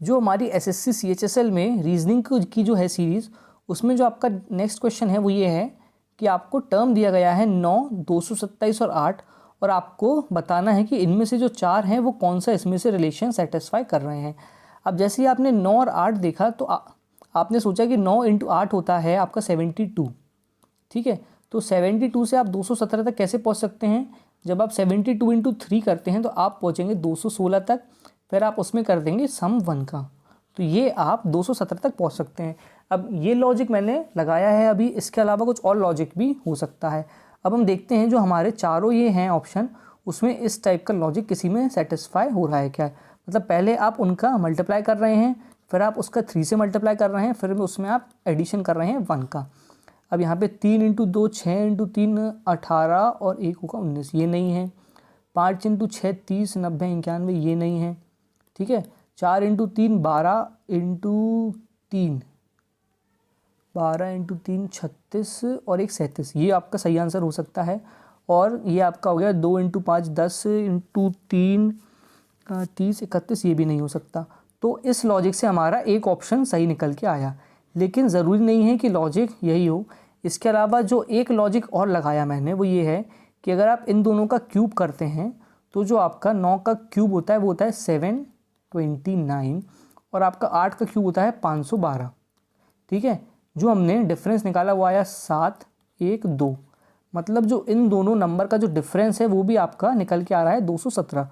जो हमारी SSC CHSL में रीजनिंग की जो है सीरीज़, उसमें जो आपका नेक्स्ट क्वेश्चन है वो ये है कि आपको टर्म दिया गया है 9, 227 और 8, और आपको बताना है कि इनमें से जो 4 हैं वो कौन सा इसमें से रिलेशन सेटिस्फाई कर रहे हैं। अब जैसे ही आपने 9 और 8 देखा तो आपने सोचा कि 9 × 8 होता है आपका 72, ठीक है। तो 72 से आप 217 तक कैसे पहुंच सकते हैं? जब आप 72 × 3 करते हैं तो आप पहुंचेंगे 216 तक, फिर आप उसमें कर देंगे सम 1 का, तो ये आप 217 तक पहुंच सकते हैं। अब ये लॉजिक मैंने लगाया है अभी, इसके अलावा कुछ और लॉजिक भी हो सकता है। अब हम देखते हैं जो हमारे चारों ये हैं ऑप्शन, उसमें इस टाइप का लॉजिक किसी में सेटिस्फाई हो रहा है क्या। मतलब पहले आप उनका मल्टीप्लाई कर रहे हैं, फिर आप उसका 3 से मल्टीप्लाई कर रहे हैं, फिर उसमें आप एडिशन कर रहे हैं 1 का। अब यहाँ पे 3 × 2 6 × 3 18 और 1 होगा 19, ये नहीं है। 5 × 6 30 90 91, ये नहीं है, ठीक है। 4 × 3 12 × 3 12 × 3 36 और 1 37, ये आपका सही आंसर हो सकता है। और ये आपका हो गया 2 × 5 10 × 3 30 31, ये भी नहीं हो सकता। तो इस लॉजिक से हमारा एक ऑप्शन सही निकल के आया, लेकिन ज़रूरी नहीं है कि लॉजिक यही हो। इसके अलावा जो एक लॉजिक और लगाया मैंने वो ये है कि अगर आप इन दोनों का क्यूब करते हैं तो जो आपका 9 का क्यूब होता है वो होता है 729, और आपका 8 का क्यूब होता है 512, ठीक है। जो हमने डिफरेंस निकाला वो आया 7 1 2, मतलब जो इन दोनों नंबर का जो डिफरेंस है वो भी आपका निकल के आ रहा है 217।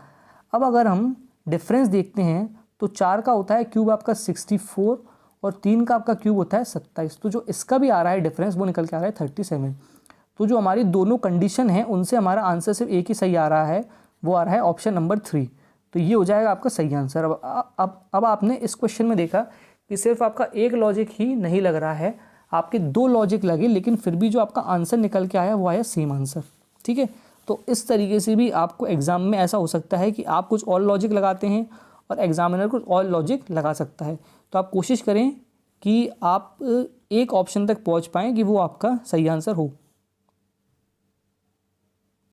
अब अगर हम डिफरेंस देखते हैं तो 4 का होता है क्यूब आपका 64 और 3 का आपका क्यूब होता है 27, तो जो इसका भी आ रहा है डिफरेंस वो निकल के आ रहा है 37। तो जो हमारी दोनों कंडीशन है उनसे हमारा आंसर सिर्फ एक ही सही आ रहा है, वो आ रहा है ऑप्शन नंबर 3, तो ये हो जाएगा आपका सही आंसर। अब आपने इस क्वेश्चन में देखा कि सिर्फ आपका एक लॉजिक ही नहीं लग रहा है, आपके 2 लॉजिक लगे, लेकिन फिर भी जो आपका आंसर निकल के आया वो आया सेम आंसर, ठीक है। तो इस तरीके से भी आपको एग्ज़ाम में ऐसा हो सकता है कि आप कुछ और लॉजिक लगाते हैं और एग्जामिनर कुछ और लॉजिक लगा सकता है। तो आप कोशिश करें कि आप एक ऑप्शन तक पहुंच पाएँ कि वो आपका सही आंसर हो।